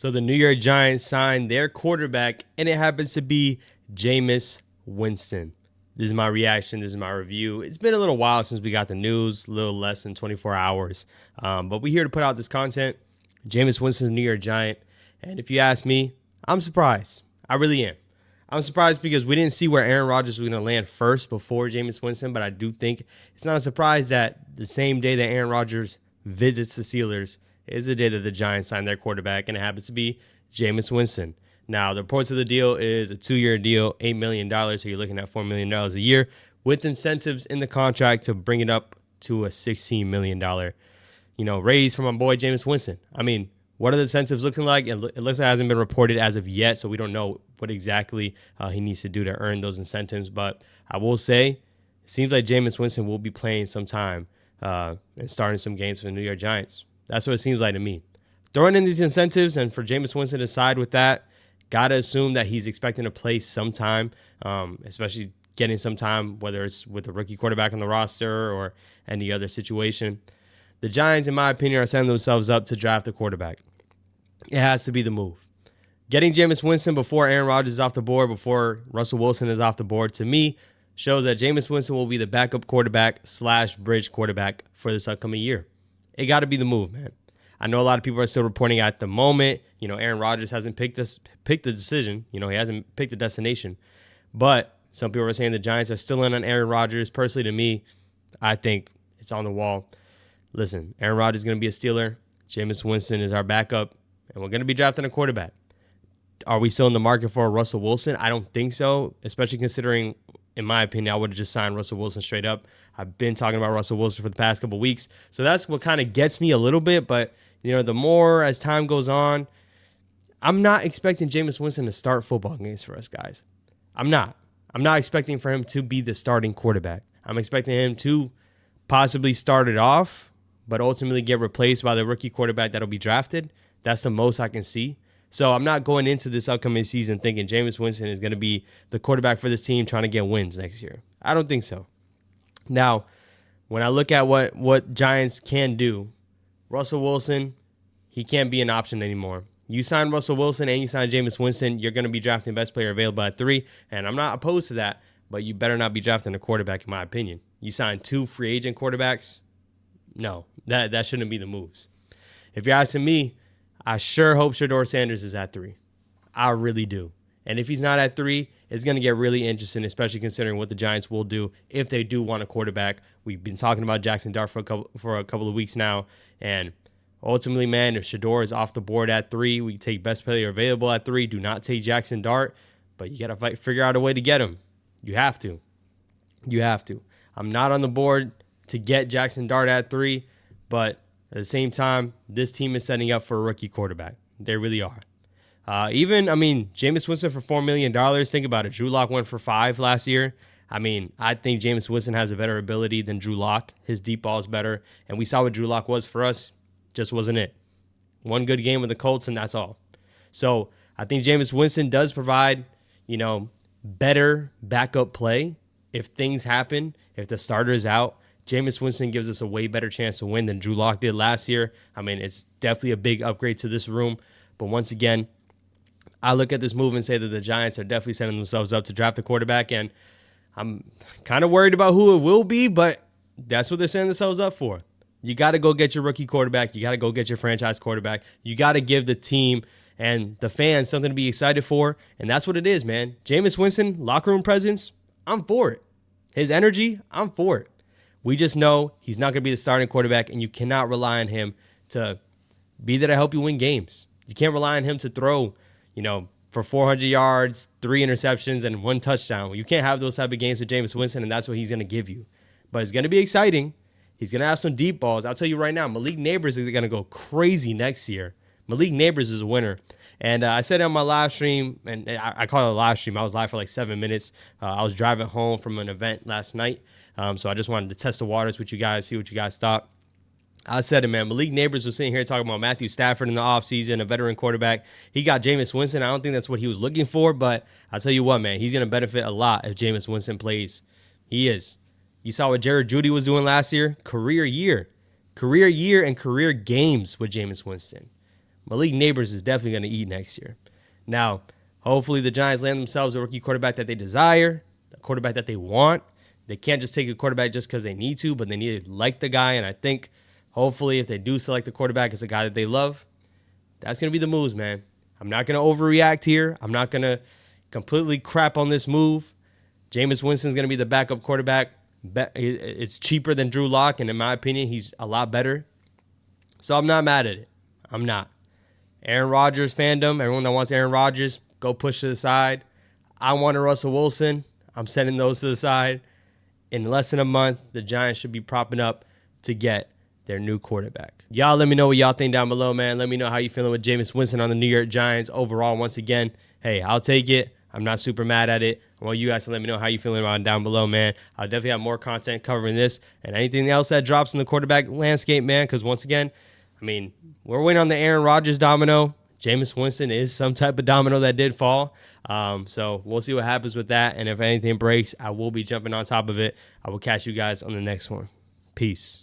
So the New York Giants signed their quarterback, and it happens to be Jameis Winston. This is my reaction. This is my review. It's been a little while since we got the news, a little less than 24 hours. But we're here to put out this content. Jameis Winston's a New York Giant. And if you ask me, I'm surprised. I really am. I'm surprised because we didn't see where Aaron Rodgers was going to land first before Jameis Winston. But I do think it's not a surprise that the same day that Aaron Rodgers visits the Steelers is the day that the Giants signed their quarterback, and it happens to be Jameis Winston. Now, the reports of the deal is a 2-year deal, $8 million, so you're looking at $4 million a year, with incentives in the contract to bring it up to a $16 million, raise from my boy Jameis Winston. I mean, what are the incentives looking like? It looks like it hasn't been reported as of yet, so we don't know what exactly he needs to do to earn those incentives. But I will say, it seems like Jameis Winston will be playing some time and starting some games for the New York Giants. That's what it seems like to me. Throwing in these incentives and for Jameis Winston to side with that, got to assume that he's expecting to play sometime, especially getting some time, whether it's with a rookie quarterback on the roster or any other situation. The Giants, in my opinion, are setting themselves up to draft a quarterback. It has to be the move. Getting Jameis Winston before Aaron Rodgers is off the board, before Russell Wilson is off the board, to me, shows that Jameis Winston will be the backup quarterback / bridge quarterback for this upcoming year. It got to be the move, man. I know a lot of people are still reporting at the moment, Aaron Rodgers hasn't picked the decision. He hasn't picked the destination. But some people are saying the Giants are still in on Aaron Rodgers. Personally, to me, I think it's on the wall. Listen, Aaron Rodgers is going to be a Steeler. Jameis Winston is our backup, and we're going to be drafting a quarterback. Are we still in the market for Russell Wilson? I don't think so, especially considering, in my opinion, I would have just signed Russell Wilson straight up. I've been talking about Russell Wilson for the past couple of weeks. So that's what kind of gets me a little bit. But, the more as time goes on, I'm not expecting Jameis Winston to start football games for us, guys. I'm not expecting for him to be the starting quarterback. I'm expecting him to possibly start it off, but ultimately get replaced by the rookie quarterback that'll be drafted. That's the most I can see. So I'm not going into this upcoming season thinking Jameis Winston is going to be the quarterback for this team trying to get wins next year. I don't think so. Now, when I look at what Giants can do, Russell Wilson, he can't be an option anymore. You sign Russell Wilson and you sign Jameis Winston, you're going to be drafting best player available at 3, and I'm not opposed to that, but you better not be drafting a quarterback, in my opinion. You sign 2 free agent quarterbacks? No, that shouldn't be the moves. If you're asking me, I sure hope Shedeur Sanders is at 3. I really do. And if he's not at 3, it's going to get really interesting, especially considering what the Giants will do if they do want a quarterback. We've been talking about Jackson Dart for a couple of weeks now. And ultimately, man, if Shedeur is off the board at 3, we take best player available at 3. Do not take Jackson Dart, but you got to figure out a way to get him. You have to. I'm not on the board to get Jackson Dart at 3, but at the same time, this team is setting up for a rookie quarterback. They really are. Jameis Winston for $4 million. Think about it. Drew Lock went for 5 last year. I think Jameis Winston has a better ability than Drew Lock. His deep ball is better. And we saw what Drew Lock was for us. Just wasn't it. One good game with the Colts, and that's all. So I think Jameis Winston does provide, better backup play if things happen, if the starter is out. Jameis Winston gives us a way better chance to win than Drew Lock did last year. It's definitely a big upgrade to this room. But once again, I look at this move and say that the Giants are definitely setting themselves up to draft a quarterback. And I'm kind of worried about who it will be, but that's what they're setting themselves up for. You got to go get your rookie quarterback. You got to go get your franchise quarterback. You got to give the team and the fans something to be excited for. And that's what it is, man. Jameis Winston, locker room presence, I'm for it. His energy, I'm for it. We just know he's not going to be the starting quarterback, and you cannot rely on him to be there to help you win games. You can't rely on him to throw, for 400 yards, 3 interceptions, and 1 touchdown. You can't have those type of games with Jameis Winston, and that's what he's going to give you. But it's going to be exciting. He's going to have some deep balls. I'll tell you right now, Malik Neighbors is going to go crazy next year. Malik Neighbors is a winner. And I said it on my live stream, and I call it a live stream. I was live for like 7 minutes. I was driving home from an event last night. So I just wanted to test the waters with you guys, see what you guys thought. I said it, man. Malik Neighbors was sitting here talking about Matthew Stafford in the offseason, a veteran quarterback. He got Jameis Winston. I don't think that's what he was looking for, but I'll tell you what, man. He's going to benefit a lot if Jameis Winston plays. He is. You saw what Jared Jeudy was doing last year. Career year and career games with Jameis Winston. Malik Neighbors is definitely going to eat next year. Now, hopefully the Giants land themselves a rookie quarterback that they desire, a quarterback that they want. They can't just take a quarterback just because they need to, but they need to like the guy. And I think hopefully if they do select the quarterback as a guy that they love, that's going to be the moves, man. I'm not going to overreact here. I'm not going to completely crap on this move. Jameis Winston's going to be the backup quarterback. It's cheaper than Drew Lock, and in my opinion, he's a lot better. So I'm not mad at it. I'm not. Aaron Rodgers fandom, everyone that wants Aaron Rodgers, go push to the side. I want a Russell Wilson. I'm setting those to the side. In less than a month, the Giants should be propping up to get their new quarterback. Y'all let me know what y'all think down below, man. Let me know how you feeling with Jameis Winston on the New York Giants overall. Once again, hey, I'll take it. I'm not super mad at it. I want you guys to let me know how you feeling about it down below, man. I'll definitely have more content covering this and anything else that drops in the quarterback landscape, man, because once again, I mean, we're waiting on the Aaron Rodgers domino. Jameis Winston is some type of domino that did fall. So we'll see what happens with that. And if anything breaks, I will be jumping on top of it. I will catch you guys on the next one. Peace.